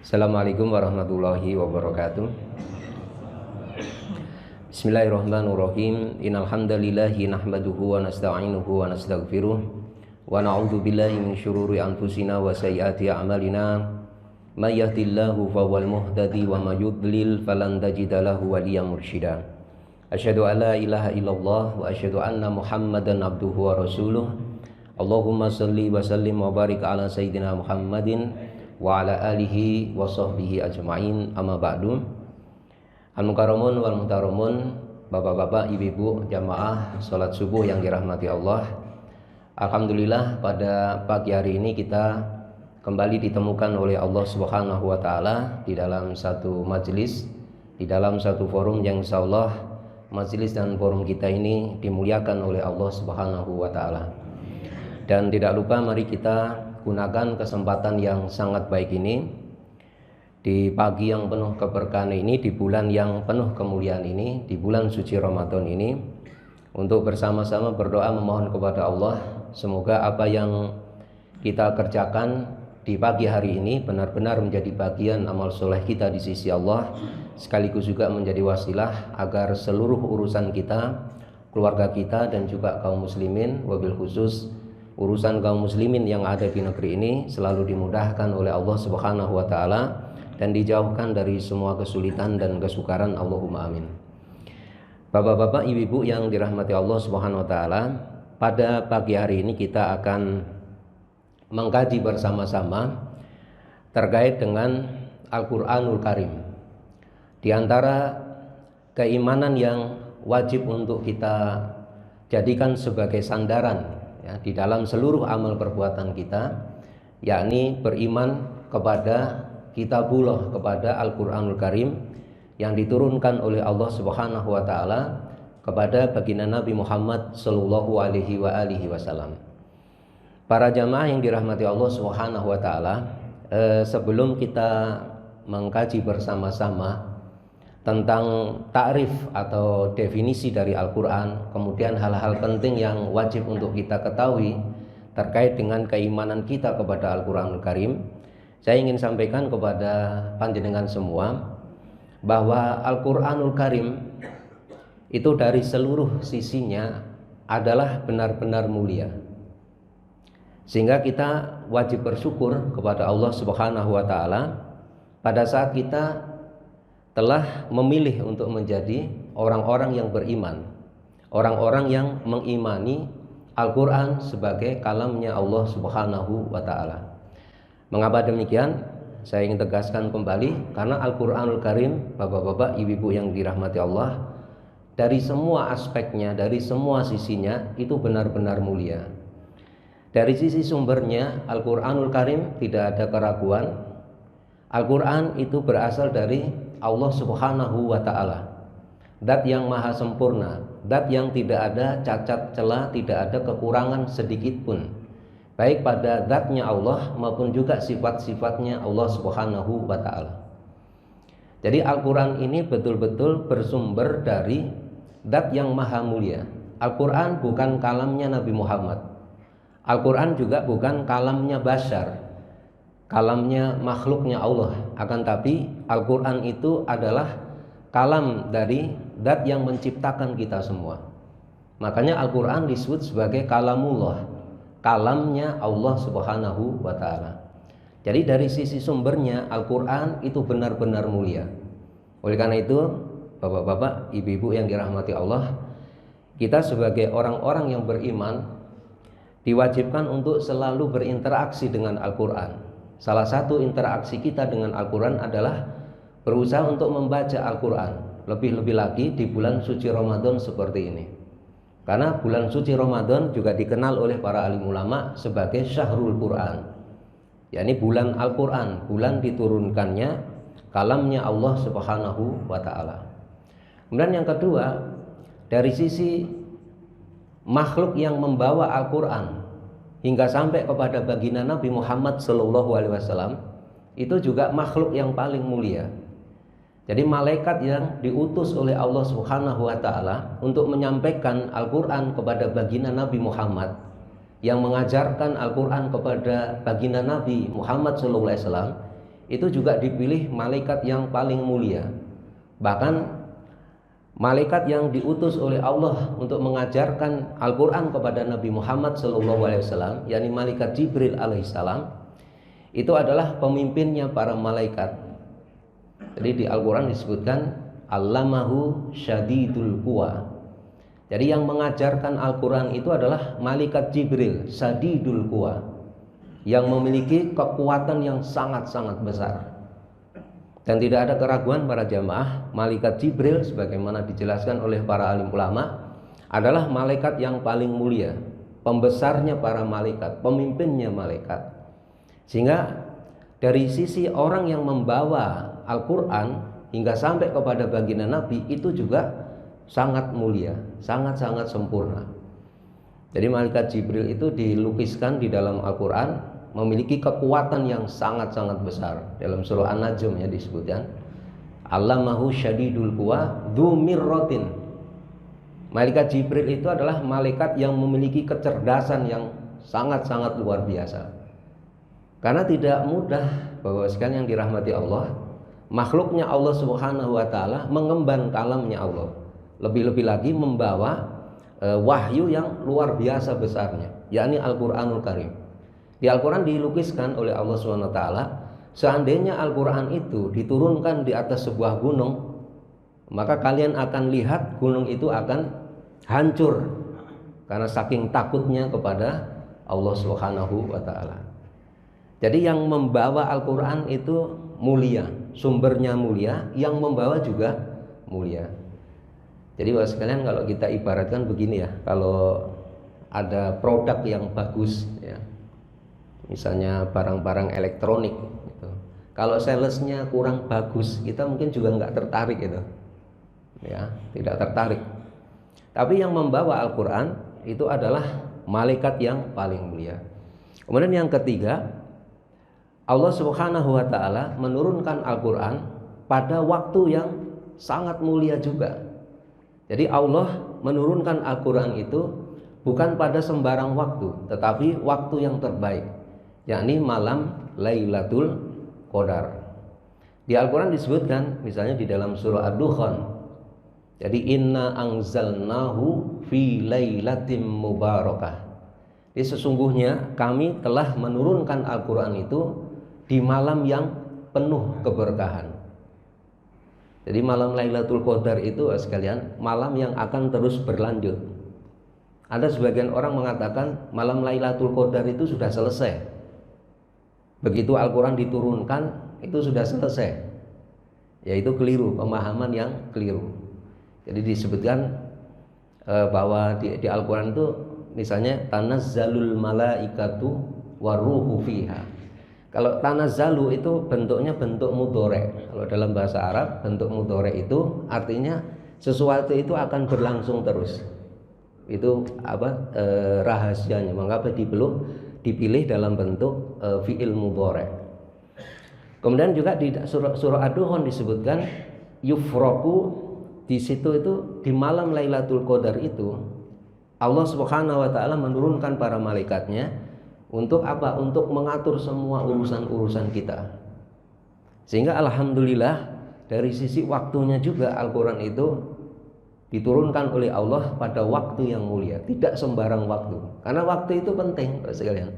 Assalamualaikum warahmatullahi wabarakatuh. Bismillahirrahmanirrahim. Innal hamdalillahi nahmaduhu wa nasta'inuhu wa nastaghfiruh wa na'udzu billahi min syururi anfusina wa sayyiati a'malina. May yahdihillahu fawwal muhtadi wa may yudlil falan tajida lahu waliyyan mursyida. Asyhadu an la ilaha illallah wa asyhadu anna Muhammadan abduhu wa rasuluh. Allahumma shalli wa sallim wa barik ala sayyidina Muhammadin wa ala alihi wa sahbihi ajma'in, amma ba'du. Al-mukarramun wal muhtaramun, bapak-bapak, ibu-ibu, jamaah salat subuh yang dirahmati Allah. Alhamdulillah pada pagi hari ini kita kembali ditemukan oleh Allah Subhanahu wa taala di dalam satu majelis, di dalam satu forum yang insyaallah majelis dan forum kita ini dimuliakan oleh Allah Subhanahu wa taala. Dan tidak lupa mari kita gunakan kesempatan yang sangat baik ini di pagi yang penuh keberkahan ini, di bulan yang penuh kemuliaan ini, di bulan suci Ramadan ini, untuk bersama-sama berdoa memohon kepada Allah semoga apa yang kita kerjakan di pagi hari ini benar-benar menjadi bagian amal soleh kita di sisi Allah, sekaligus juga menjadi wasilah agar seluruh urusan kita, keluarga kita, dan juga kaum muslimin, wabil khusus urusan kaum muslimin yang ada di negeri ini selalu dimudahkan oleh Allah Subhanahu wa taala dan dijauhkan dari semua kesulitan dan kesukaran. Allahumma amin. Bapak-bapak, ibu-ibu yang dirahmati Allah Subhanahu wa taala, pada pagi hari ini kita akan mengkaji bersama-sama terkait dengan Al-Qur'anul Karim. Di antara keimanan yang wajib untuk kita jadikan sebagai sandaran ya, di dalam seluruh amal perbuatan kita, yakni beriman kepada kitabullah, kepada Al-Qur'anul Karim yang diturunkan oleh Allah Subhanahu wa taala kepada baginda Nabi Muhammad sallallahu alaihi wasallam. Para jamaah yang dirahmati Allah Subhanahu wa taala, sebelum kita mengkaji bersama-sama tentang takrif atau definisi dari Al-Quran, kemudian hal-hal penting yang wajib untuk kita ketahui terkait dengan keimanan kita kepada Al-Quranul Karim, saya ingin sampaikan kepada panjenengan semua bahwa Al-Quranul Karim itu dari seluruh sisinya adalah benar-benar mulia, sehingga kita wajib bersyukur kepada Allah Subhanahu wa taala pada saat kita telah memilih untuk menjadi orang-orang yang beriman, orang-orang yang mengimani Al-Quran sebagai kalamnya Allah Subhanahu wa ta'ala. Mengapa demikian? Saya ingin tegaskan kembali, karena Al-Quranul Karim, bapak-bapak, ibu-ibu yang dirahmati Allah, dari semua aspeknya, dari semua sisinya, itu benar-benar mulia. Dari sisi sumbernya, Al-Quranul Karim tidak ada keraguan. Al-Quran itu berasal dari Allah Subhanahu wa ta'ala, zat yang maha sempurna, zat yang tidak ada cacat celah, tidak ada kekurangan sedikit pun, baik pada zatnya Allah maupun juga sifat-sifatnya Allah Subhanahu wa ta'ala. Jadi Al-Quran ini betul-betul bersumber dari zat yang maha mulia. Al-Quran bukan kalamnya Nabi Muhammad, Al-Quran juga bukan kalamnya bashar, kalamnya makhluknya Allah, akan tapi Al-Quran itu adalah kalam dari zat yang menciptakan kita semua. Makanya Al-Quran disebut sebagai kalamullah, kalamnya Allah Subhanahu wa ta'ala. Jadi dari sisi sumbernya Al-Quran itu benar-benar mulia. Oleh karena itu, bapak-bapak, ibu-ibu yang dirahmati Allah, kita sebagai orang-orang yang beriman diwajibkan untuk selalu berinteraksi dengan Al-Quran. Salah satu interaksi kita dengan Al-Quran adalah berusaha untuk membaca Al-Quran, lebih-lebih lagi di bulan suci Ramadan seperti ini. Karena bulan suci Ramadan juga dikenal oleh para alim ulama sebagai Syahrul Quran, yakni bulan Al-Quran, bulan diturunkannya kalamnya Allah Subhanahu wa ta'ala. Kemudian yang kedua, dari sisi makhluk yang membawa Al-Quran hingga sampai kepada baginda Nabi Muhammad sallallahu alaihi wasallam, itu juga makhluk yang paling mulia. Jadi malaikat yang diutus oleh Allah Subhanahu wa taala untuk menyampaikan Al-Qur'an kepada baginda Nabi Muhammad, yang mengajarkan Al-Qur'an kepada baginda Nabi Muhammad sallallahu alaihi wasallam, itu juga dipilih malaikat yang paling mulia. Bahkan malaikat yang diutus oleh Allah untuk mengajarkan Al-Quran kepada Nabi Muhammad SAW, yakni malaikat Jibril alaihissalam, itu adalah pemimpinnya para malaikat. Jadi di Al-Quran disebutkan Allamahu syadidul quwa. Jadi yang mengajarkan Al-Quran itu adalah malaikat Jibril, syadidul quwa, yang memiliki kekuatan yang sangat-sangat besar. Dan tidak ada keraguan para jamaah, malaikat Jibril sebagaimana dijelaskan oleh para alim ulama adalah malaikat yang paling mulia, pembesarnya para malaikat, pemimpinnya malaikat. Sehingga dari sisi orang yang membawa Al-Quran hingga sampai kepada baginda Nabi itu juga sangat mulia, sangat-sangat sempurna. Jadi malaikat Jibril itu dilukiskan di dalam Al-Quran memiliki kekuatan yang sangat-sangat besar. Dalam surah An-Najm ya disebutkan Allamahu syadidul quwa dzu mirratin. Malaikat Jibril itu adalah malaikat yang memiliki kecerdasan yang sangat-sangat luar biasa. Karena tidak mudah bahwa sekalian yang dirahmati Allah, makhluknya Allah Subhanahu wa taala mengemban kalamnya Allah. Lebih-lebih lagi membawa wahyu yang luar biasa besarnya, yakni Al-Qur'anul Karim. Di Al-Quran dilukiskan oleh Allah SWT, seandainya Al-Quran itu diturunkan di atas sebuah gunung, maka kalian akan lihat gunung itu akan hancur karena saking takutnya kepada Allah SWT. Jadi yang membawa Al-Quran itu mulia, sumbernya mulia, yang membawa juga mulia. Jadi Bapak sekalian, kalau kita ibaratkan begini ya, kalau ada produk yang bagus ya, misalnya barang-barang elektronik gitu. Kalau salesnya kurang bagus, kita mungkin juga nggak tertarik gitu, ya, tidak tertarik. Tapi yang membawa Al-Quran itu adalah malaikat yang paling mulia. Kemudian yang ketiga, Allah Subhanahu wa taala menurunkan Al-Quran pada waktu yang sangat mulia juga. Jadi Allah menurunkan Al-Quran itu bukan pada sembarang waktu, tetapi waktu yang terbaik, yakni malam Lailatul Qadar. Di Al-Quran disebutkan misalnya di dalam surah Ad-Dukhan, jadi inna anzalnahu fi lailatim mubarakah. Jadi sesungguhnya kami telah menurunkan Al-Quran itu di malam yang penuh keberkahan. Jadi malam Lailatul Qadar itu sekalian malam yang akan terus berlanjut. Ada sebagian orang mengatakan malam Lailatul Qadar itu sudah selesai. Begitu Al-Quran diturunkan itu sudah selesai. Yaitu keliru, pemahaman yang keliru. Jadi disebutkan bahwa di Al-Quran itu misalnya tanazzalul malaikatu waruhu fiha. Kalau tanazzalu itu bentuknya bentuk mudhari'. Kalau dalam bahasa Arab bentuk mudhari' itu artinya sesuatu itu akan berlangsung terus. Itu apa rahasianya? Mengapa dipilih dalam bentuk fi'il mudhari'. Kemudian juga di surah Ad-Dukhan disebutkan yufraku, di situ itu di malam Lailatul Qadar itu Allah Subhanahu wa taala menurunkan para malaikatnya untuk apa? Untuk mengatur semua urusan-urusan kita. Sehingga alhamdulillah dari sisi waktunya juga Al-Quran itu diturunkan oleh Allah pada waktu yang mulia, tidak sembarang waktu. Karena waktu itu penting, Bapak sekalian.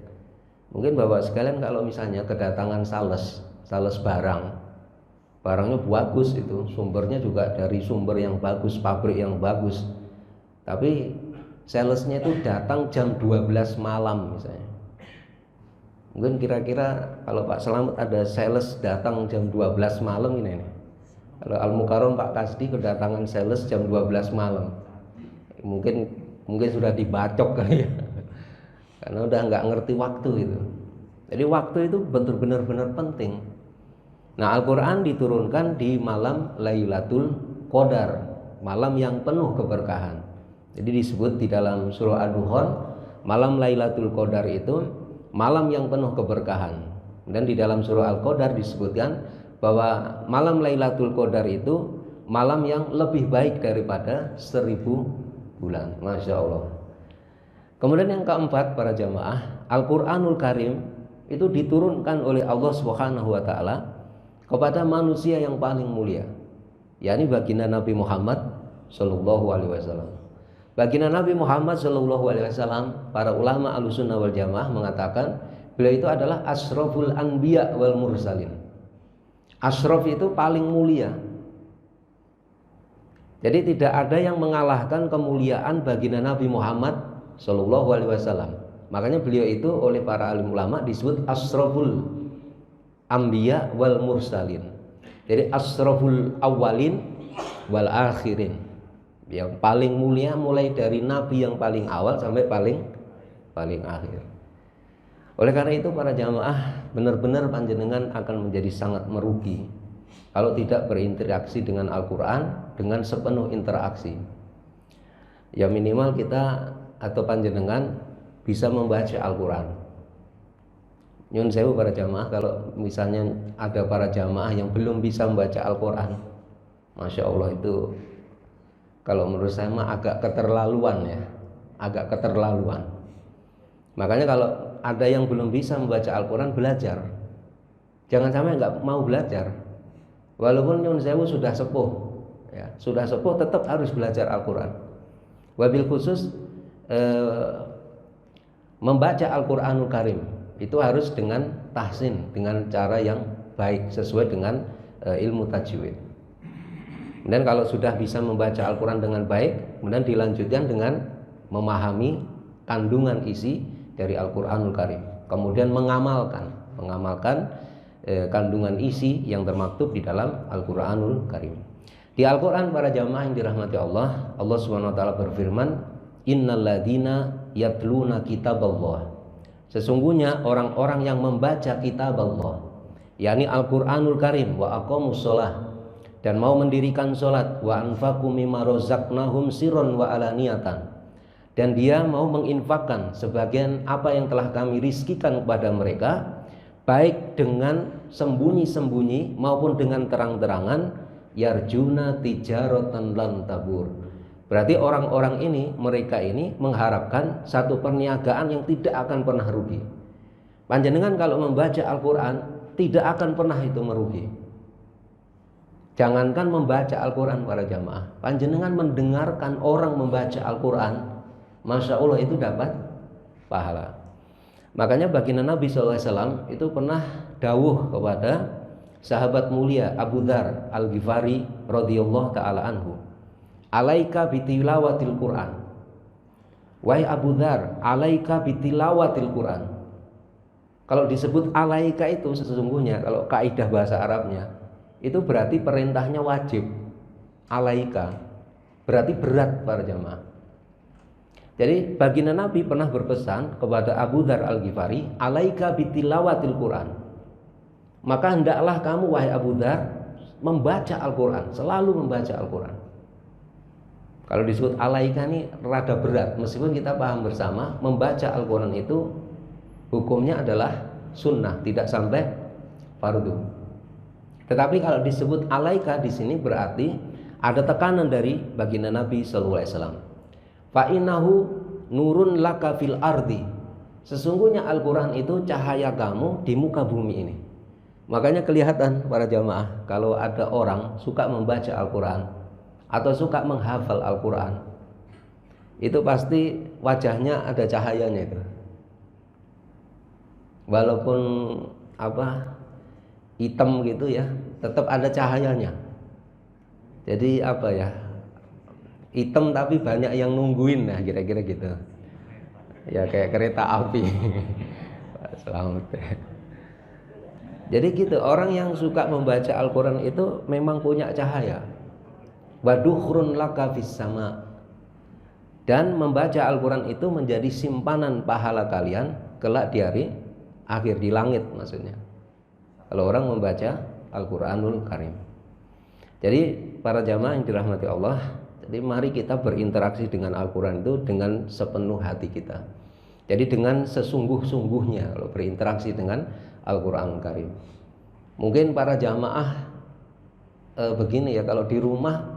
Mungkin Bapak sekalian kalau misalnya kedatangan sales barangnya bagus, itu sumbernya juga dari sumber yang bagus, pabrik yang bagus. Tapi salesnya itu datang jam 12 malam misalnya. Mungkin kira-kira kalau Pak Selamat ada sales datang jam 12 malam ini. Kalau Al-Mukarram Pak Kasdi kedatangan sales jam 12 malam. Mungkin sudah dibacok kali ya. Karena udah nggak ngerti waktu itu. Jadi waktu itu benar-benar penting. Nah, Al-Quran diturunkan di malam Lailatul Qadar, malam yang penuh keberkahan. Jadi disebut di dalam surah Ad-Dukhan, malam Lailatul Qadar itu malam yang penuh keberkahan. Dan di dalam surah Al-Qadar disebutkan bahwa malam Lailatul Qadar itu malam yang lebih baik daripada 1000 bulan. Masya Allah. Kemudian yang keempat para jamaah, Al-Quranul Karim itu diturunkan oleh Allah Subhanahu wa taala kepada manusia yang paling mulia, yakni baginda Nabi Muhammad Shallallahu Alaihi Wasallam. Baginda Nabi Muhammad Shallallahu Alaihi Wasallam, para ulama Ahlussunnah wal Jamaah mengatakan beliau itu adalah asroful anbiya wal mursalin. Asrof itu paling mulia. Jadi tidak ada yang mengalahkan kemuliaan baginda Nabi Muhammad Shallallahu Alaihi Wasallam. Makanya beliau itu oleh para alim ulama disebut asroful anbiya wal mursalin. Jadi asroful awalin wal akhirin, yang paling mulia mulai dari nabi yang paling awal sampai paling akhir. Oleh karena itu para jamaah, benar-benar panjenengan akan menjadi sangat merugi kalau tidak berinteraksi dengan Al-Quran dengan sepenuh interaksi. Ya minimal kita atau panjenengan bisa membaca Al-Quran. Nyun sewu para jamaah, kalau misalnya ada para jamaah yang belum bisa membaca Al-Quran, Masya Allah itu kalau menurut saya mah agak keterlaluan ya, agak keterlaluan. Makanya kalau ada yang belum bisa membaca Al-Quran, belajar. Jangan sampai nggak mau belajar. Walaupun nyun sewu sudah sepuh, ya, sudah sepuh tetap harus belajar Al-Quran. Wabil khusus membaca Al-Quranul Karim itu harus dengan tahsin, dengan cara yang baik sesuai dengan ilmu tajwid. Dan kalau sudah bisa membaca Al-Quran dengan baik, kemudian dilanjutkan dengan memahami kandungan isi dari Al-Quranul Karim, kemudian mengamalkan kandungan isi yang termaktub di dalam Al-Quranul Karim. Di Al-Quran para jamaah yang dirahmati Allah, Allah Subhanahu Wa Taala berfirman, Innalladzina yatluna kitaballah. Sesungguhnya orang-orang yang membaca kitab Allah, yakni Al-Quranul Karim, wa aqamus sholah, dan mau mendirikan sholat, wa anfaqu mimma razaqnahum sirron wa alaniyatan, dan dia mau menginfakkan sebagian apa yang telah kami rizkikan kepada mereka, baik dengan sembunyi-sembunyi maupun dengan terang-terangan, yarjuna tijaratan lan tabur. Berarti orang-orang ini, mereka ini mengharapkan satu perniagaan yang tidak akan pernah rugi. Panjenengan kalau membaca Al-Quran tidak akan pernah itu merugi. Jangankan membaca Al-Quran para jamaah, panjenengan mendengarkan orang membaca Al-Quran, Masya Allah itu dapat pahala. Makanya baginda Nabi SAW itu pernah dawuh kepada sahabat mulia Abu Dzar Al-Ghifari radhiyallahu ta'ala anhu, alaika bitilawatil Quran. Wahai Abu Dzar, alaika bitilawatil Quran. Kalau disebut alaika itu sesungguhnya kalau kaidah bahasa Arabnya itu berarti perintahnya wajib. Alaika berarti berat para jamaah. Jadi baginda Nabi pernah berpesan kepada Abu Dzar Al-Ghifari, alaika bitilawatil Quran. Maka hendaklah kamu wahai Abu Dzar membaca Al-Quran, selalu membaca Al-Quran. Kalau disebut alaika ini rada berat, meskipun kita paham bersama membaca Al-Quran itu hukumnya adalah sunnah, tidak sampai fardu. Tetapi kalau disebut alaika di sini berarti ada tekanan dari baginda Nabi sallallahu alaihi wasallam. Fa innahu nurun laka fil ardi. Sesungguhnya Al-Quran itu cahaya kamu di muka bumi ini. Makanya kelihatan para jamaah kalau ada orang suka membaca Al-Quran atau suka menghafal Al-Quran, itu pasti wajahnya ada cahayanya itu. Walaupun hitam gitu ya, tetap ada cahayanya. Jadi hitam tapi banyak yang nungguin, nah kira-kira gitu. Ya kayak kereta api. Selamat. Jadi gitu, orang yang suka membaca Al-Quran itu memang punya cahaya. Wadukhrun laka fis sama, dan membaca Al-Quran itu menjadi simpanan pahala kalian kelak di hari akhir, di langit maksudnya, kalau orang membaca Al-Quranul Karim. Jadi para jamaah yang dirahmati Allah, jadi mari kita berinteraksi dengan Al-Quran itu dengan sepenuh hati kita. Jadi dengan sesungguh-sungguhnya kalau berinteraksi dengan Al-Quranul Karim. Mungkin para jamaah begini ya, kalau di rumah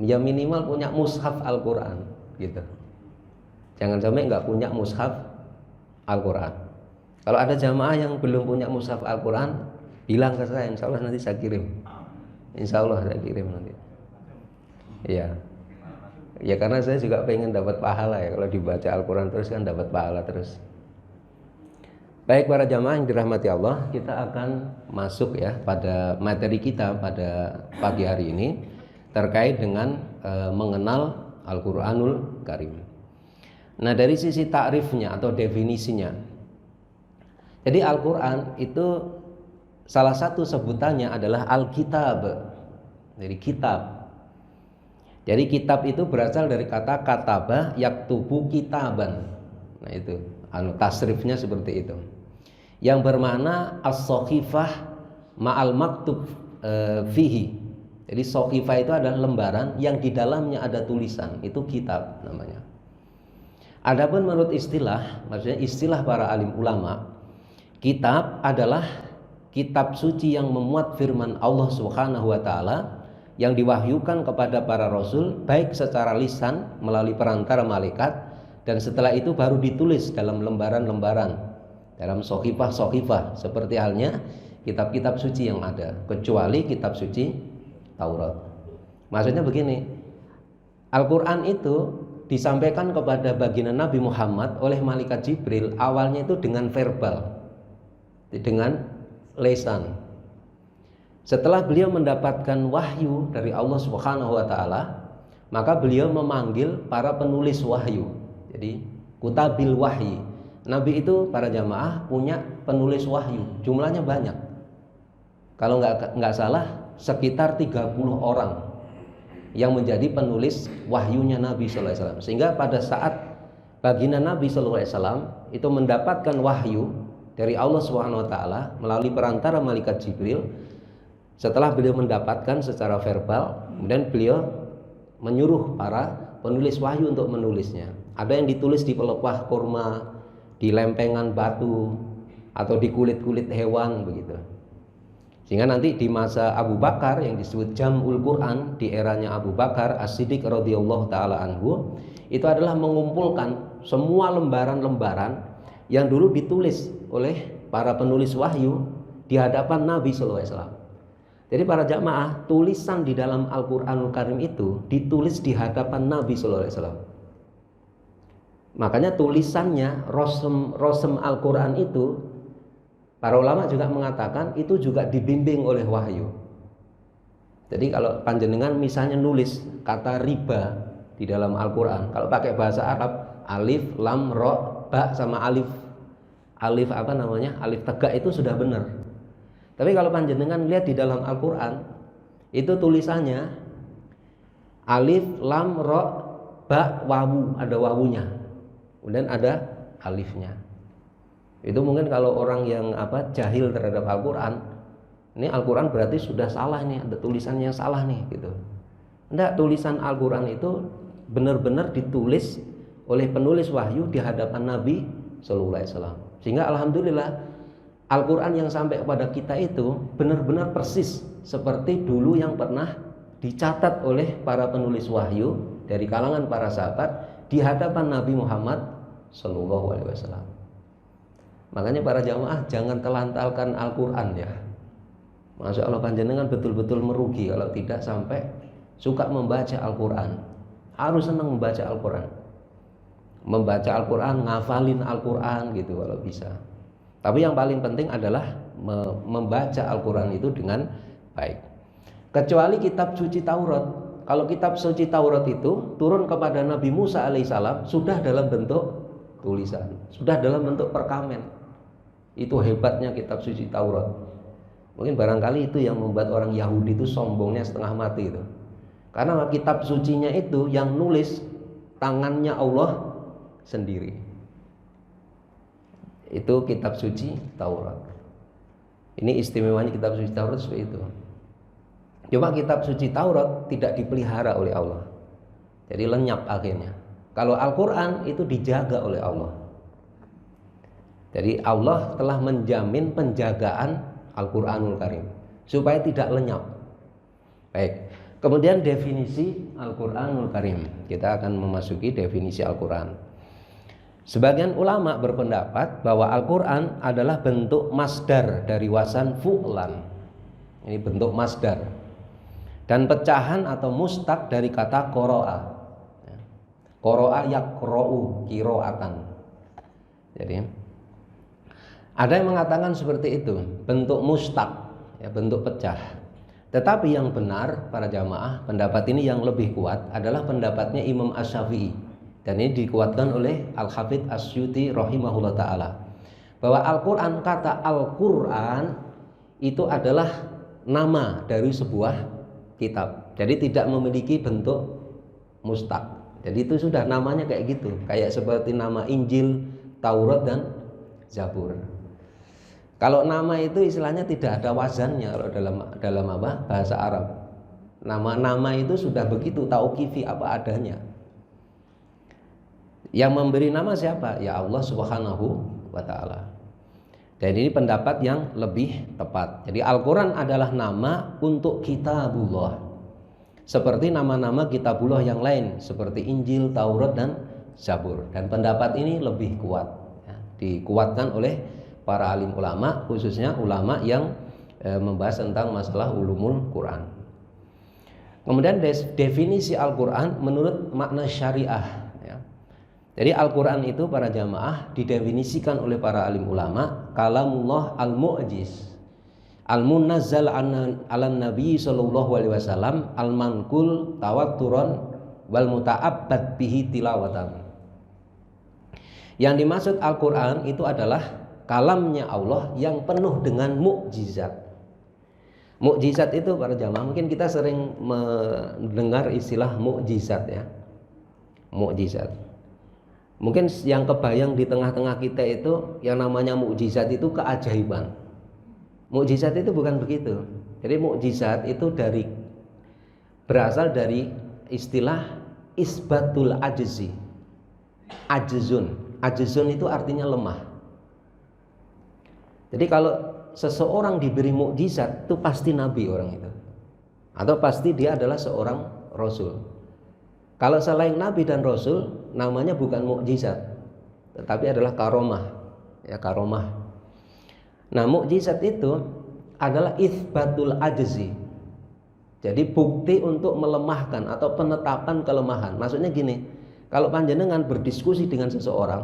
ya minimal punya mushaf Al-Quran gitu. Jangan sampai nggak punya mushaf Al-Quran. Kalau ada jamaah yang belum punya mushaf Al-Quran, Bilang ke saya, insya Allah nanti saya kirim. Insya Allah saya kirim nanti. Iya. Ya karena saya juga pengen dapat pahala ya. Kalau dibaca Al-Quran terus kan dapat pahala terus. Baik para jamaah yang dirahmati Allah, kita akan masuk ya pada materi kita pada pagi hari ini terkait dengan mengenal Al-Quranul Karim. Nah dari sisi takrifnya atau definisinya, jadi Al-Quran itu salah satu sebutannya adalah Al-Kitab. Jadi kitab. Jadi kitab itu berasal dari kata kataba yaktubu kitaban. Nah itu tasrifnya seperti itu. Yang bermakna as-sohifah ma'al maktub fihi. Jadi sohifah itu adalah lembaran yang di dalamnya ada tulisan. Itu kitab namanya. Adapun menurut istilah, maksudnya istilah para alim ulama, kitab adalah kitab suci yang memuat firman Allah Subhanahu wa taala yang diwahyukan kepada para rasul baik secara lisan melalui perantara malaikat dan setelah itu baru ditulis dalam lembaran-lembaran, dalam sohifah-sohifah seperti halnya kitab-kitab suci yang ada, kecuali kitab suci Taurat. Maksudnya begini, Al-Quran itu disampaikan kepada baginda Nabi Muhammad oleh malaikat Jibril awalnya itu dengan verbal, dengan lisan. Setelah beliau mendapatkan wahyu dari Allah Subhanahu wa taala, maka beliau memanggil para penulis wahyu. Jadi kutabil wahyi. Nabi itu para jamaah punya penulis wahyu, jumlahnya banyak. Kalau nggak salah sekitar 30 orang yang menjadi penulis wahyunya Nabi sallallahu alaihi wasallam. Sehingga pada saat baginda Nabi sallallahu alaihi wasallam itu mendapatkan wahyu dari Allah Subhanahu wa taala melalui perantara malaikat Jibril, setelah beliau mendapatkan secara verbal, kemudian beliau menyuruh para penulis wahyu untuk menulisnya. Ada yang ditulis di pelepah kurma, di lempengan batu, atau di kulit-kulit hewan begitu. Sehingga nanti di masa Abu Bakar yang disebut Jam'ul Quran, di eranya Abu Bakar As-Siddiq radhiyallahu taala anhu, itu adalah mengumpulkan semua lembaran-lembaran yang dulu ditulis oleh para penulis wahyu di hadapan Nabi sallallahu alaihi wasallam. Jadi para jamaah, tulisan di dalam Al-Quranul Karim itu ditulis di hadapan Nabi sallallahu alaihi wasallam. Makanya tulisannya rosem Al-Quran itu, para ulama juga mengatakan itu juga dibimbing oleh wahyu. Jadi kalau panjenengan misalnya nulis kata riba di dalam Al-Quran, kalau pakai bahasa Arab, alif, lam, ro, ba sama alif apa namanya, alif tegak itu sudah benar. Tapi kalau panjenengan lihat di dalam Al-Quran, itu tulisannya alif, lam, ro, ba, wawu, ada wawunya, kemudian ada alifnya. Itu mungkin kalau orang yang jahil terhadap Al-Quran, ini Al-Quran berarti sudah salah nih, ada tulisannya yang salah nih gitu. Enggak, tulisan Al-Quran itu benar-benar ditulis oleh penulis wahyu di hadapan Nabi sallallahu alaihi wasallam. Sehingga alhamdulillah Al-Quran yang sampai kepada kita itu benar-benar persis seperti dulu yang pernah dicatat oleh para penulis wahyu dari kalangan para sahabat di hadapan Nabi Muhammad sallallahu alaihi wasallam. Makanya para jamaah jangan telantalkan Al-Quran ya. Masya Allah, panjenengan betul-betul merugi kalau tidak sampai suka membaca Al-Quran. Harus senang membaca Al-Quran. Membaca Al-Quran, ngafalin Al-Quran gitu kalau bisa. Tapi yang paling penting adalah membaca Al-Quran itu dengan baik. Kecuali kitab suci Taurat. Kalau kitab suci Taurat itu turun kepada Nabi Musa alaihissalam sudah dalam bentuk tulisan, sudah dalam bentuk perkamen. Itu hebatnya kitab suci Taurat. Mungkin barangkali itu yang membuat orang Yahudi itu sombongnya setengah mati itu. Karena kitab sucinya itu yang nulis tangannya Allah sendiri. Itu kitab suci Taurat. Ini istimewanya kitab suci Taurat seperti itu. Cuma kitab suci Taurat tidak dipelihara oleh Allah, jadi lenyap akhirnya. Kalau Al-Quran itu dijaga oleh Allah. Jadi Allah telah menjamin penjagaan Al-Quranul Karim supaya tidak lenyap. Baik. Kemudian definisi Al-Quranul Karim. Kita akan memasuki definisi Al-Quran. Sebagian ulama berpendapat bahwa Al-Quran adalah bentuk masdar dari wazan fu'lan. Ini bentuk masdar. Dan pecahan atau mustaq dari kata qoro'a. Qoro'a yaqro'u, kiro'atan. Jadi ada yang mengatakan seperti itu, bentuk mustaq, ya, bentuk pecah. Tetapi yang benar para jamaah, pendapat ini yang lebih kuat adalah pendapatnya Imam Asy-Syafi'i. Dan ini dikuatkan oleh Al-Hafidz Asyuti rahimahullah ta'ala, bahwa Al-Quran, kata Al-Quran itu adalah nama dari sebuah kitab. Jadi tidak memiliki bentuk mustaq. Jadi itu sudah namanya kayak gitu, kayak seperti nama Injil, Taurat dan Zabur. Kalau nama itu istilahnya tidak ada wazannya kalau dalam apa? Bahasa Arab. Nama-nama itu sudah begitu tauqifi, apa adanya. Yang memberi nama siapa? Ya Allah Subhanahu wa ta'ala. Dan ini pendapat yang lebih tepat. Jadi Al-Quran adalah nama untuk kitabullah, seperti nama-nama kitabullah yang lain, seperti Injil, Taurat, dan Zabur. Dan pendapat ini lebih kuat, ya, dikuatkan oleh para alim ulama, khususnya ulama yang membahas tentang masalah ulumul Quran. Kemudian definisi Al-Quran menurut makna syariah. Jadi Al-Quran itu para jamaah didefinisikan oleh para alim ulama kalamullah al-mu'jiz al-munazzal ala nabi sallallahu alaihi wasallam al-manqul tawatturan wal muta'abbad bihi tilawatan. Yang dimaksud Al-Quran itu adalah kalamnya Allah yang penuh dengan mukjizat. Mukjizat itu para jamaah, mungkin kita sering mendengar istilah mukjizat, ya. Mukjizat. Mungkin yang kebayang di tengah-tengah kita itu yang namanya mukjizat itu keajaiban. Mukjizat itu bukan begitu. Jadi mukjizat itu berasal dari istilah isbatul ajzi. Ajzun. Ajzun itu artinya lemah. Jadi kalau seseorang diberi mukjizat itu pasti nabi orang itu. Atau pasti dia adalah seorang rasul. Kalau selain nabi dan rasul, namanya bukan mukjizat, tetapi adalah karomah, ya, karomah. Nah, mukjizat itu adalah itsbatul ajzi. Jadi bukti untuk melemahkan atau penetapan kelemahan. Maksudnya gini, kalau panjenengan berdiskusi dengan seseorang,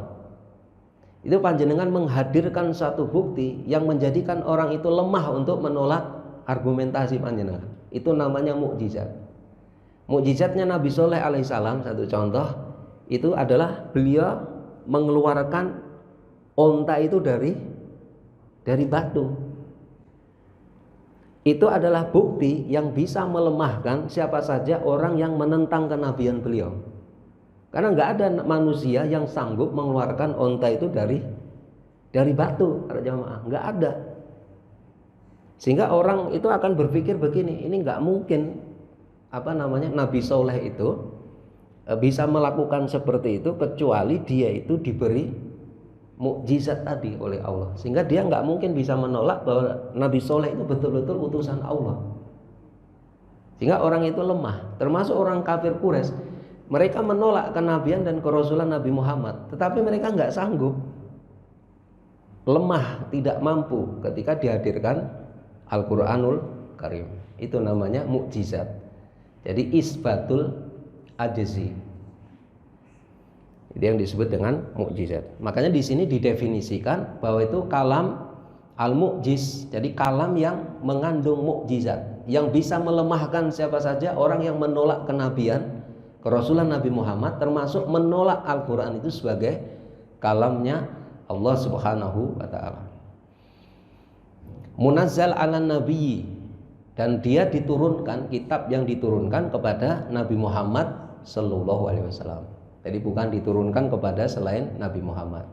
itu panjenengan menghadirkan satu bukti yang menjadikan orang itu lemah untuk menolak argumentasi panjenengan. Itu namanya mukjizat. Mukjizatnya Nabi Shalih alaihissalam, satu contoh itu adalah beliau mengeluarkan onta itu dari batu. Itu adalah bukti yang bisa melemahkan siapa saja orang yang menentang kenabian beliau. Karena nggak ada manusia yang sanggup mengeluarkan onta itu dari batu, para jamaah, nggak ada. Sehingga orang itu akan berpikir begini, ini nggak mungkin Nabi Soleh itu bisa melakukan seperti itu kecuali dia itu diberi mukjizat tadi oleh Allah, sehingga dia nggak mungkin bisa menolak bahwa Nabi Soleh itu betul-betul utusan Allah. Sehingga orang itu lemah, termasuk orang kafir Quraisy. Mereka menolak kenabian dan kerasulan Nabi Muhammad, tetapi mereka nggak sanggup, lemah, tidak mampu ketika dihadirkan Al-Quranul Karim. Itu namanya mukjizat. Jadi isbatul ajzi. Itu yang disebut dengan mukjizat. Makanya di sini didefinisikan bahwa itu kalam al-mu'jiz. Jadi kalam yang mengandung mukjizat, yang bisa melemahkan siapa saja orang yang menolak kenabian, kerasulan Nabi Muhammad, termasuk menolak Al-Quran itu sebagai kalamnya Allah Subhanahu wa ta'ala. Munazzal ala nabiyyi, dan dia diturunkan, kitab yang diturunkan kepada Nabi Muhammad sallallahu alaihi wasallam. Jadi bukan diturunkan kepada selain Nabi Muhammad.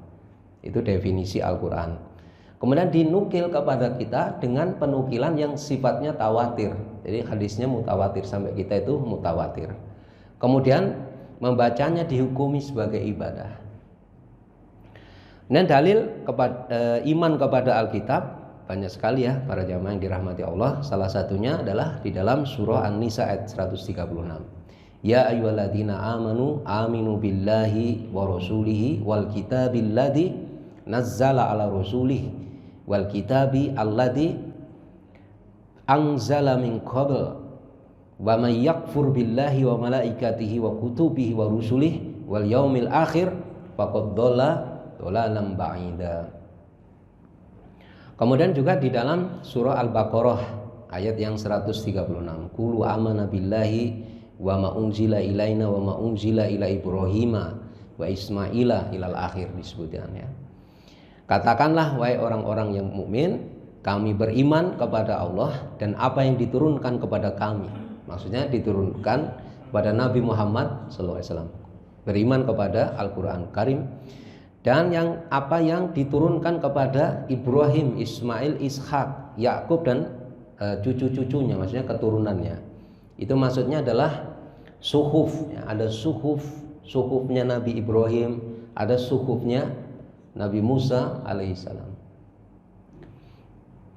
Itu definisi Al-Quran. Kemudian dinukil kepada kita dengan penukilan yang sifatnya tawatir. Jadi hadisnya mutawatir, sampai kita itu mutawatir. Kemudian membacanya dihukumi sebagai ibadah. Dan dalil iman kepada Alkitab banyak sekali, ya, para jamaah yang dirahmati Allah. Salah satunya adalah di dalam surah An-Nisa ayat 136. Ya ayyuhalladzina amanu aminu billahi wa rasulihi wal kitabil ladzi nazzala ala rasulih wal kitabi alladzi anzala min qabl wa may yakfur billahi wa malaikatihi wa kutubihi wa rusulihi wal yaumil akhir faqad dhalla dhalalan ba'ida. Kemudian juga di dalam surah Al-Baqarah ayat yang 136, qulu amanna billahi wa ma unzila ilaina wa ma unzila ila Ibrahima wa Ismaila ilal akhir disebutkan ya. Katakanlah wahai orang-orang yang mukmin, kami beriman kepada Allah dan apa yang diturunkan kepada kami. Maksudnya diturunkan kepada Nabi Muhammad SAW. Beriman kepada Al-Quran Karim dan apa yang diturunkan kepada Ibrahim, Ismail, Ishak, Yakub dan cucu-cucunya, maksudnya keturunannya. Itu maksudnya adalah suhuf ya. Ada suhufnya Nabi Ibrahim, ada suhufnya Nabi Musa alaihissalam.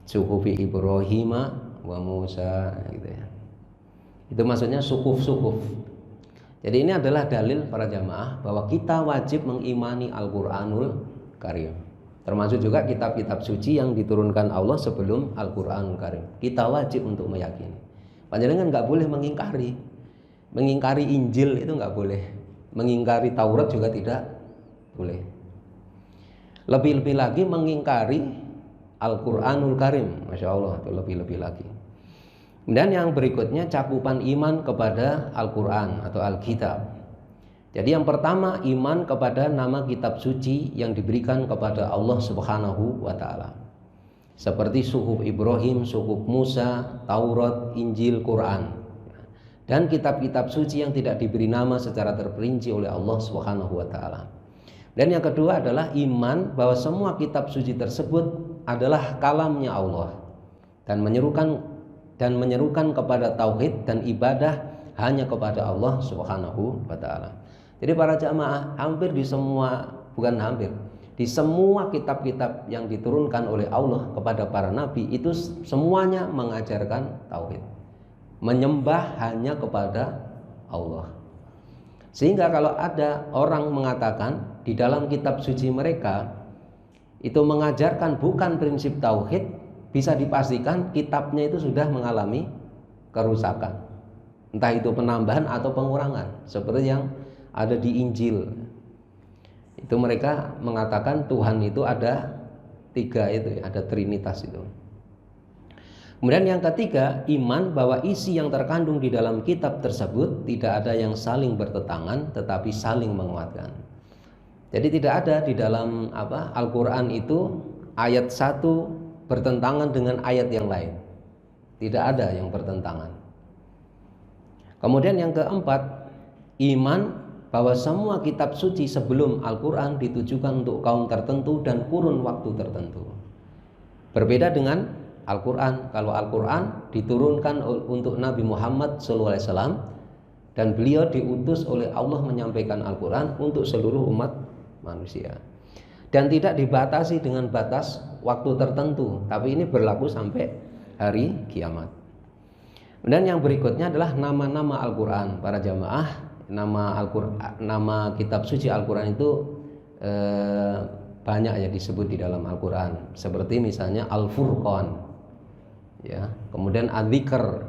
Suhufi Ibrahim wa Musa gitu ya. Itu maksudnya suhuf-suhuf. Jadi ini adalah dalil para jamaah bahwa kita wajib mengimani Al-Qur'anul Karim. Termasuk juga kitab-kitab suci yang diturunkan Allah sebelum Al-Qur'anul Karim. Kita wajib untuk meyakini. Panjenengan nggak boleh mengingkari. Mengingkari Injil itu nggak boleh. Mengingkari Taurat juga tidak boleh. Lebih-lebih lagi mengingkari Al-Qur'anul Karim. Masya Allah, itu lebih-lebih lagi. Dan yang berikutnya cakupan iman kepada Al-Quran atau Alkitab. Jadi yang pertama iman kepada nama kitab suci yang diberikan kepada Allah Subhanahu wa Ta'ala. Seperti suhuf Ibrahim, suhuf Musa, Taurat, Injil, Quran. Dan kitab-kitab suci yang tidak diberi nama secara terperinci oleh Allah Subhanahu wa Ta'ala. Dan yang kedua adalah iman bahwa semua kitab suci tersebut adalah kalamnya Allah dan menyerukan kepada tauhid dan ibadah hanya kepada Allah Subhanahu wa Ta'ala. Jadi para jamaah hampir di semua, bukan hampir, di semua kitab-kitab yang diturunkan oleh Allah kepada para nabi itu semuanya mengajarkan tauhid, menyembah hanya kepada Allah. Sehingga kalau ada orang mengatakan di dalam kitab suci mereka itu mengajarkan bukan prinsip tauhid, bisa dipastikan kitabnya itu sudah mengalami kerusakan. Entah itu penambahan atau pengurangan. Seperti yang ada di Injil. Itu mereka mengatakan Tuhan itu ada 3 itu, ada Trinitas itu. Kemudian yang ketiga, iman bahwa isi yang terkandung di dalam kitab tersebut tidak ada yang saling bertentangan tetapi saling menguatkan. Jadi tidak ada di dalam Al-Qur'an itu ayat 1 bertentangan dengan ayat yang lain. Tidak ada yang bertentangan. Kemudian yang keempat, iman bahwa semua kitab suci sebelum Al-Quran ditujukan untuk kaum tertentu dan kurun waktu tertentu. Berbeda dengan Al-Quran. Kalau Al-Quran diturunkan untuk Nabi Muhammad SAW dan beliau diutus oleh Allah menyampaikan Al-Quran untuk seluruh umat manusia. Dan tidak dibatasi dengan batas waktu tertentu, tapi ini berlaku sampai hari kiamat. Dan yang berikutnya adalah nama-nama Al-Quran. Para jamaah, nama kitab suci Al-Quran itu banyak ya disebut di dalam Al-Quran. Seperti misalnya Al-Furqan, ya. Kemudian Adzikr.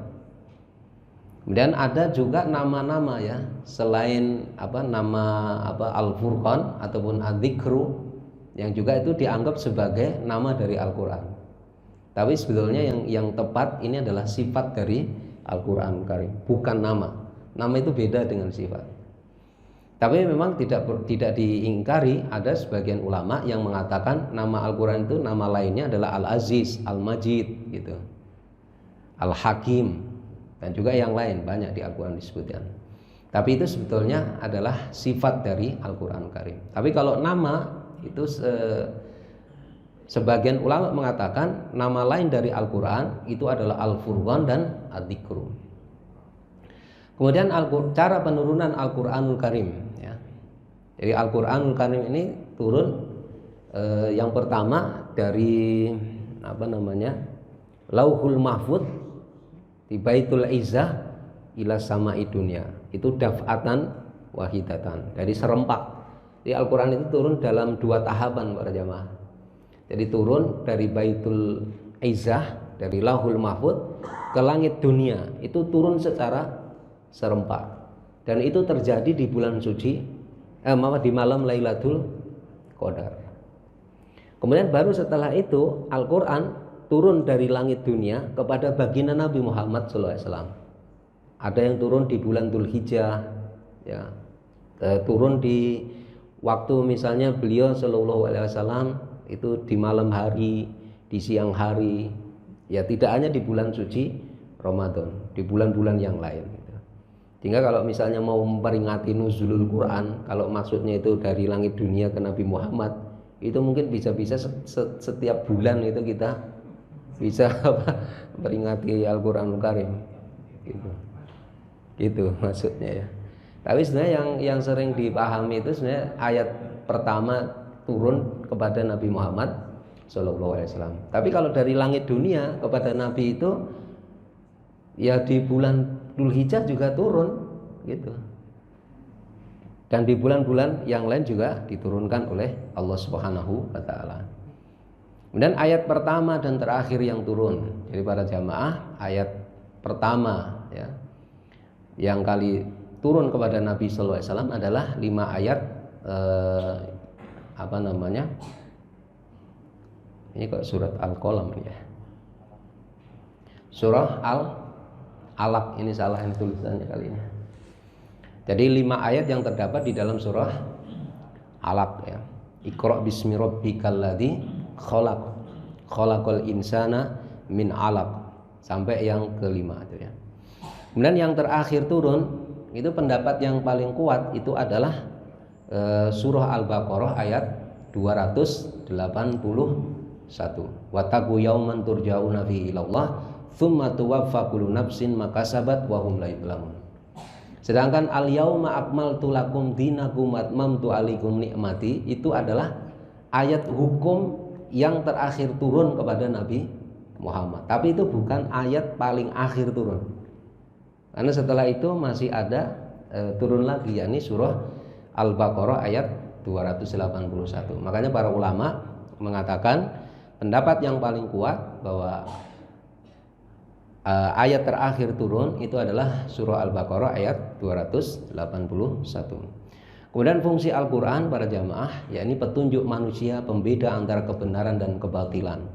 Kemudian ada juga nama-nama ya selain nama Al-Furqan ataupun Adzikru, yang juga itu dianggap sebagai nama dari Al-Quran. Tapi sebetulnya yang tepat ini adalah sifat dari Al-Quran Karim, bukan nama. Nama itu beda dengan sifat. Tapi memang tidak diingkari, ada sebagian ulama yang mengatakan nama Al-Quran itu nama lainnya adalah Al-Aziz, Al-Majid gitu, Al-Hakim, dan juga yang lain banyak di Al-Quran disebutkan. Tapi itu sebetulnya adalah sifat dari Al-Quran Karim. Tapi kalau nama itu sebagian ulama mengatakan nama lain dari Al-Quran itu adalah Al-Furqan dan Adzikru. Kemudian cara penurunan Al-Quranul Karim ya. Jadi Al-Quranul Karim ini turun yang pertama dari Lauhul Mahfud di Baitul Izzah ila sama'i dunya. Itu daf'atan wahidatan. Jadi serempak. Di Al-Quran itu turun dalam 2 tahapan para jamaah. Jadi turun dari Baitul Izzah, dari Lauhul Mahfud ke langit dunia. Itu turun secara serempak. Dan itu terjadi di bulan suci, di malam Lailatul Qadar. Kemudian baru setelah itu Al-Quran turun dari langit dunia kepada baginda Nabi Muhammad SAW. Ada yang turun di bulan Dzulhijjah, ya, turun di waktu misalnya beliau Shallallahu Alaihi Wasallam itu di malam hari, di siang hari, ya tidak hanya di bulan suci Ramadan, di bulan-bulan yang lain. Sehingga kalau misalnya mau memperingati nuzulul Quran, kalau maksudnya itu dari langit dunia ke Nabi Muhammad, itu mungkin bisa-bisa setiap bulan itu kita bisa memperingati Al-Quranul Karim, gitu maksudnya ya. Tapi sebenarnya yang sering dipahami itu sebenarnya ayat pertama turun kepada Nabi Muhammad SAW. Tapi kalau dari langit dunia kepada Nabi itu ya di bulan Dzulhijjah juga turun gitu. Dan di bulan-bulan yang lain juga diturunkan oleh Allah Subhanahu wa taala. Dan ayat pertama dan terakhir yang turun, jadi para jamaah, ayat pertama ya yang kali turun kepada Nabi sallallahu alaihi wasallam adalah 5 ayat ini kok surat Al-Qalam ya. Surah Al-Alaq, ini salah ini tulisannya kali ini. Jadi 5 ayat yang terdapat di dalam surah Alaq ya. Iqra bismi rabbikal ladzi khalaq. Khalaqal insana min 'alaq sampai yang kelima itu ya. Kemudian yang terakhir turun itu pendapat yang paling kuat itu adalah surah Al-Baqarah ayat 281. Wattaqu yauman turja'una fihi ilallah tsumma tuwaffa kullu nafsin ma kasabat wa hum la yuzlamun. Sedangkan al-yauma akmaltu lakum dinakum wa atmamtu alaikum nikmati itu adalah ayat hukum yang terakhir turun kepada Nabi Muhammad. Tapi itu bukan ayat paling akhir turun. Karena setelah itu masih ada turun lagi, yakni surah Al-Baqarah ayat 281. Makanya para ulama mengatakan pendapat yang paling kuat bahwa ayat terakhir turun itu adalah surah Al-Baqarah ayat 281. Kemudian fungsi Al-Quran para jamaah, yakni petunjuk manusia, pembeda antara kebenaran dan kebatilan.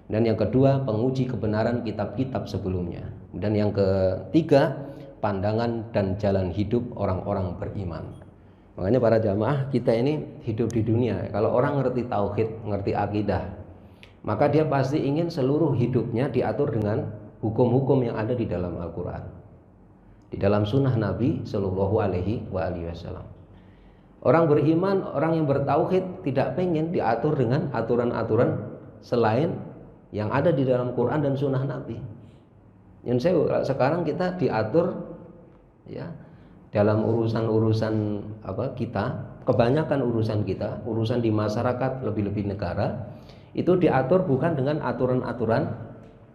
Dan yang kedua, penguji kebenaran kitab-kitab sebelumnya. Dan yang ketiga, pandangan dan jalan hidup orang-orang beriman. Makanya para jamaah kita ini hidup di dunia, kalau orang ngerti tauhid, ngerti akidah, maka dia pasti ingin seluruh hidupnya diatur dengan hukum-hukum yang ada di dalam Al-Quran, di dalam sunnah Nabi Shallallahu Alaihi Wasallam. Orang beriman, orang yang bertauhid tidak pengen diatur dengan aturan-aturan selain yang ada di dalam Quran dan sunnah Nabi. Yang sekarang kita diatur ya dalam urusan-urusan kita, kebanyakan urusan kita, urusan di masyarakat, lebih-lebih negara, itu diatur bukan dengan aturan-aturan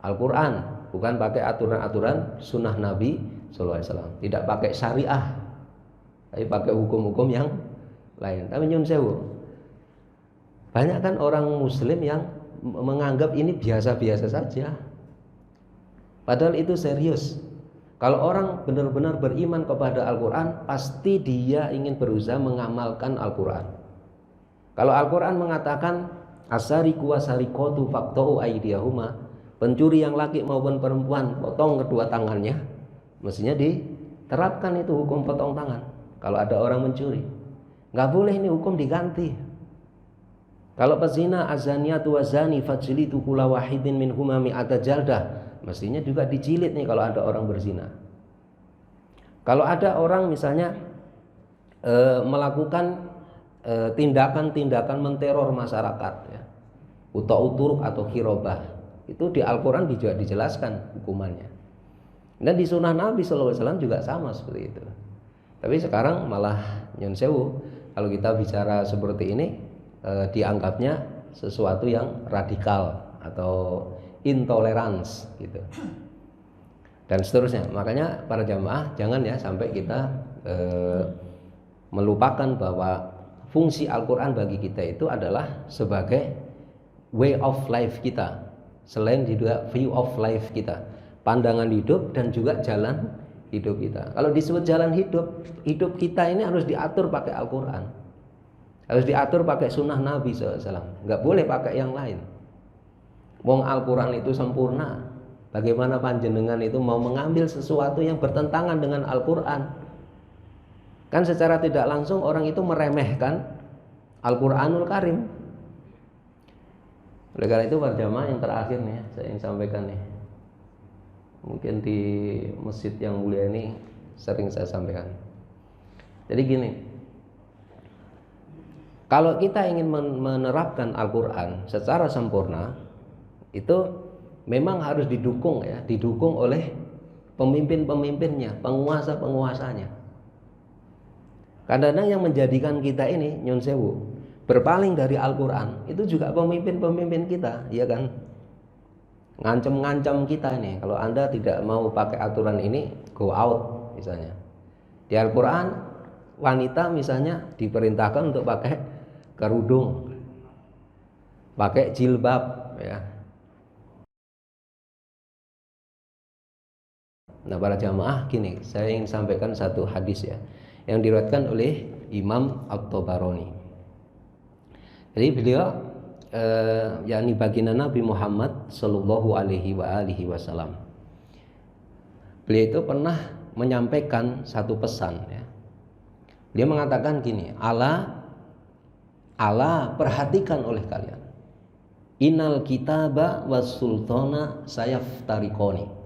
Al-Quran, bukan pakai aturan-aturan sunnah Nabi SAW, tidak pakai syariah, tapi pakai hukum-hukum yang lain. Tapi nyun sewu, banyak kan orang Muslim yang menganggap ini biasa-biasa saja, padahal itu serius. Kalau orang benar-benar beriman kepada Al-Quran, pasti dia ingin berusaha mengamalkan Al-Quran. Kalau Al-Quran mengatakan asariku wasarikotu faqta'u aydiyahuma, pencuri yang laki maupun perempuan potong kedua tangannya, mestinya diterapkan itu hukum potong tangan. Kalau ada orang mencuri, nggak boleh ini hukum diganti. Kalau pezina azaniyatu wazani fajlidu kulla wahidin minhuma mi'ata jaldah, mestinya juga dijilid nih kalau ada orang berzina. Kalau ada orang misalnya melakukan tindakan-tindakan menteror masyarakat ya, uta'uturuk atau khirobah, itu di Al-Quran juga dijelaskan hukumannya. Dan di sunnah Nabi SAW juga sama seperti itu. Tapi sekarang malah nyun sewu, kalau kita bicara seperti ini dianggapnya sesuatu yang radikal atau intolerans gitu. dan seterusnya. Makanya para jamaah jangan ya sampai kita melupakan bahwa fungsi Al-Quran bagi kita itu adalah sebagai way of life kita, selain juga view of life kita, pandangan hidup dan juga jalan hidup kita. Kalau disebut jalan hidup, hidup kita ini harus diatur pakai Al-Quran, harus diatur pakai sunnah Nabi SAW, nggak boleh pakai yang lain. Wong Al-Quran itu sempurna, bagaimana panjenengan itu mau mengambil sesuatu yang bertentangan dengan Al-Quran? Kan secara tidak langsung orang itu meremehkan Al-Quranul Karim. Oleh karena itu para jamaah yang terakhir nih saya ingin sampaikan nih, mungkin di masjid yang mulia ini sering saya sampaikan. Jadi gini, kalau kita ingin menerapkan Al-Quran secara sempurna, itu memang harus didukung ya, didukung oleh pemimpin-pemimpinnya, penguasa-penguasanya. Kadang-kadang yang menjadikan kita ini nyun sewu berpaling dari Al-Quran itu juga pemimpin-pemimpin kita, ya kan? Ngancam-ngancam kita ini, kalau Anda tidak mau pakai aturan ini, go out misalnya. Di Al-Quran wanita misalnya diperintahkan untuk pakai kerudung, pakai jilbab ya. Nah para jamaah gini, saya ingin sampaikan satu hadis ya, yang diriwayatkan oleh Imam At-Tabarani. Jadi beliau yakni baginda Nabi Muhammad Sallallahu Alaihi Wasallam. Beliau itu pernah menyampaikan satu pesan ya. Dia mengatakan gini, Allah perhatikan oleh kalian. Innal kitaba was sultana sayaftarikoni.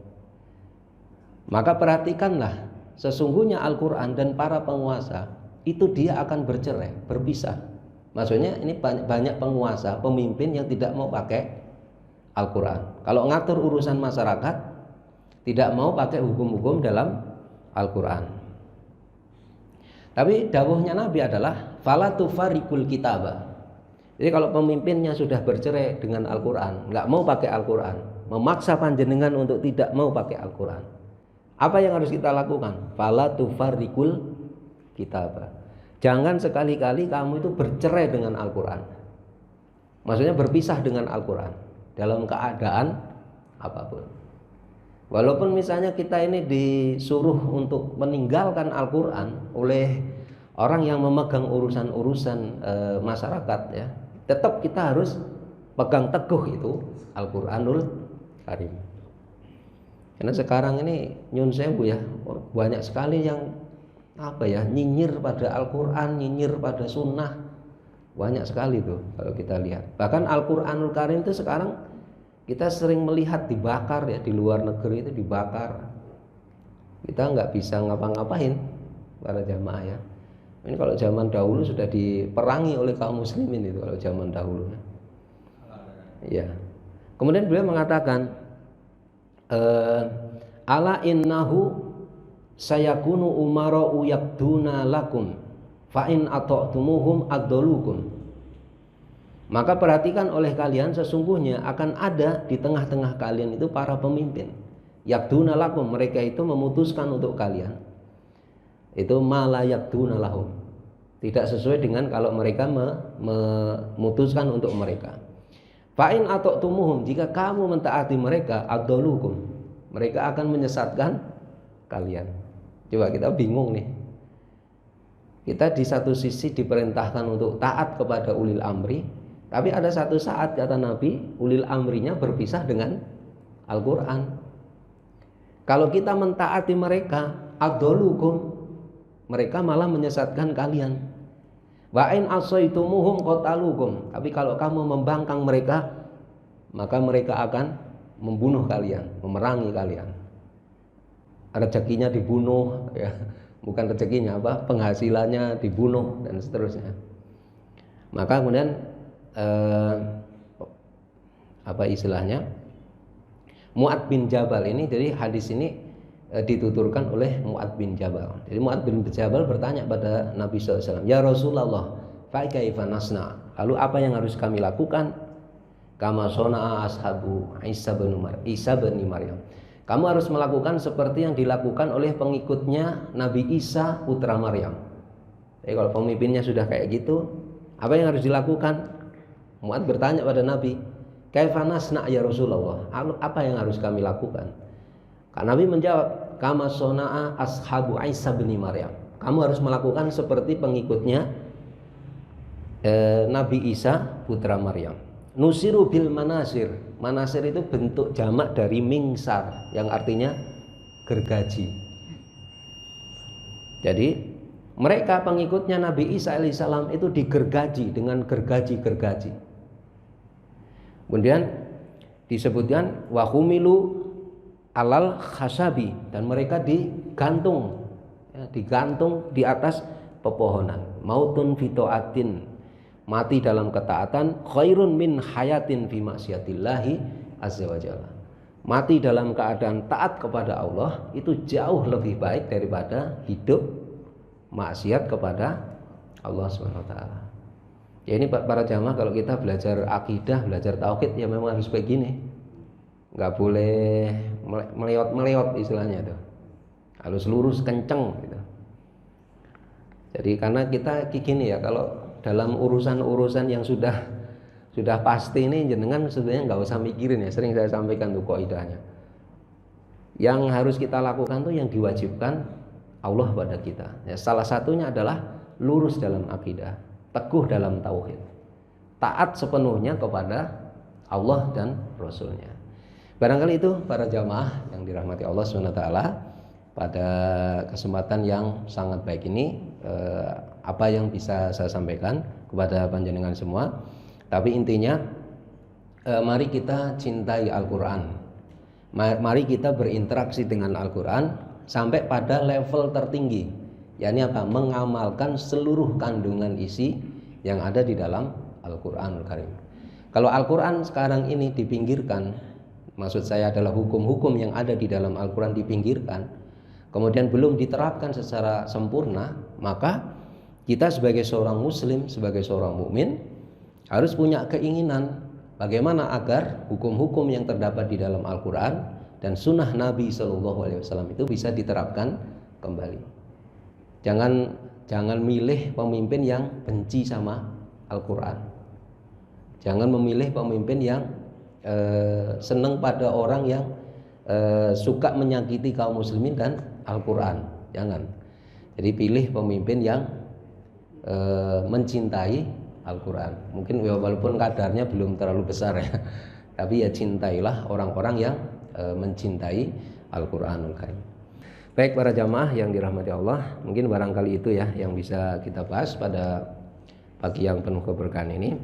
Maka perhatikanlah, sesungguhnya Al-Quran dan para penguasa itu dia akan bercerai, berpisah. Maksudnya ini banyak penguasa, pemimpin yang tidak mau pakai Al-Quran. Kalau ngatur urusan masyarakat, tidak mau pakai hukum-hukum dalam Al-Quran. Tapi dawuhnya Nabi adalah fala tufarikul kitaba. Jadi kalau pemimpinnya sudah bercerai dengan Al-Quran, nggak mau pakai Al-Quran, memaksa panjenengan untuk tidak mau pakai Al-Quran, apa yang harus kita lakukan? Fala tufarikul kitaba. Jangan sekali-kali kamu itu bercerai dengan Al-Quran. Maksudnya berpisah dengan Al-Quran dalam keadaan apapun. Walaupun misalnya kita ini disuruh untuk meninggalkan Al-Quran oleh orang yang memegang urusan-urusan masyarakat ya, tetap kita harus pegang teguh itu Al-Quranul Karim. Karena sekarang ini nyun sewu ya, banyak sekali yang nyinyir pada Al-Quran, nyinyir pada sunnah, banyak sekali tuh kalau kita lihat. Bahkan Al-Quranul Karim itu sekarang kita sering melihat dibakar ya, di luar negeri itu dibakar. Kita nggak bisa ngapa-ngapain para jamaah ya. Ini kalau zaman dahulu sudah diperangi oleh kaum muslimin itu kalau zaman dahulu. Ya. Kemudian beliau mengatakan, ala innahu sayakunu umara'u yakduna lakum fa in ata'tumuhum addalukum. Maka perhatikan oleh kalian, sesungguhnya akan ada di tengah-tengah kalian itu para pemimpin. Yakduna lakum, mereka itu memutuskan untuk kalian. Itu mala yakduna lahum. Tidak sesuai dengan kalau mereka memutuskan untuk mereka. Fa in ata'tumuhum, jika kamu mentaati mereka, addalukum, mereka akan menyesatkan kalian. Coba kita bingung nih. Kita di satu sisi diperintahkan untuk taat kepada ulil amri, tapi ada satu saat kata Nabi, ulil amrinya berpisah dengan Al-Quran. Kalau kita mentaati mereka, addalukum, mereka malah menyesatkan kalian. Wa in asaitumuhum qatalukum, tapi kalau kamu membangkang mereka, maka mereka akan membunuh kalian, memerangi kalian. Rezekinya dibunuh ya, bukan rezekinya penghasilannya dibunuh dan seterusnya. Maka kemudian istilahnya Mu'ad bin Jabal ini, jadi hadis ini dituturkan oleh Mu'ad bin Jabal. Jadi Mu'ad bin Jabal bertanya pada Nabi SAW, ya Rasulullah, fa kaifa nasna? Lalu apa yang harus kami lakukan? Kama sona'a ashabu Isa bin Maryam, Kamu harus melakukan seperti yang dilakukan oleh pengikutnya Nabi Isa putra Maryam. Jadi kalau pemimpinnya sudah kayak gitu, apa yang harus dilakukan? Mu'adz bertanya pada Nabi, kaifa nasna ya Rasulullah? Apa yang harus kami lakukan? Karena Nabi menjawab, kama sona'a ashabu Isa bin Maryam. Kamu harus melakukan seperti pengikutnya Nabi Isa putra Maryam. Nusiru bil manasir. Manasir itu bentuk jamak dari mingsar yang artinya gergaji. Jadi mereka pengikutnya Nabi Isa alaihissalam itu digergaji dengan gergaji-gergaji. Kemudian disebutkan wahumilu alal khasabi, dan mereka digantung, digantung di atas pepohonan. Mautun fitoatin, mati dalam ketaatan, khairun min hayatin fi maksiatillahi azza wa jalla. Mati dalam keadaan taat kepada Allah itu jauh lebih baik daripada hidup maksiat kepada Allah Subhanahu wa taala. Ya ini para jamaah, kalau kita belajar akidah, belajar tauhid ya memang harus begini. Enggak boleh meleot-meleot istilahnya tuh. Harus lurus kenceng gitu. Jadi karena kita gini ya, kalau dalam urusan-urusan yang sudah pasti ini jenengan sebenarnya nggak usah mikirin ya. Sering saya sampaikan tuh kaidahnya. Yang harus kita lakukan tuh yang diwajibkan Allah pada kita. Ya, salah satunya adalah lurus dalam akidah, teguh dalam tauhid, taat sepenuhnya kepada Allah dan Rasulnya. Barangkali itu para jamaah yang dirahmati Allah SWT, pada kesempatan yang sangat baik ini apa yang bisa saya sampaikan kepada panjenengan semua. Tapi intinya mari kita cintai Al-Quran, mari kita berinteraksi dengan Al-Quran sampai pada level tertinggi, yakni apa? Mengamalkan seluruh kandungan isi yang ada di dalam Al-Quranul Karim. Kalau Al-Quran sekarang ini dipinggirkan, maksud saya adalah hukum-hukum yang ada di dalam Al-Quran dipinggirkan, kemudian belum diterapkan secara sempurna, maka kita sebagai seorang muslim, sebagai seorang mukmin harus punya keinginan bagaimana agar hukum-hukum yang terdapat di dalam Al-Quran dan sunnah Nabi SAW itu bisa diterapkan kembali. Jangan milih pemimpin yang benci sama Al-Quran. Jangan memilih pemimpin yang senang pada orang yang suka menyakiti kaum muslimin dan Al-Quran. Jangan. Jadi pilih pemimpin yang mencintai Al-Quran. Mungkin walaupun kadarnya belum terlalu besar ya, tapi ya cintailah orang-orang yang mencintai Al-Quranul Karim. Baik para jamaah yang dirahmati Allah, mungkin barangkali itu ya yang bisa kita bahas pada pagi yang penuh keberkahan ini.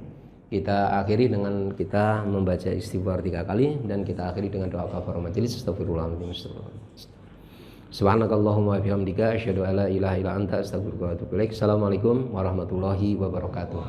Kita akhiri dengan kita membaca istighfar 3 kali, dan kita akhiri dengan doa kafaratul majelis. Astagfirullahaladzim. Subhanakallahumma wa bihamdika asyhadu an la ilaha illa anta astaghfiruka wa atubu ilaik. Assalamualaikum warahmatullahi wabarakatuh.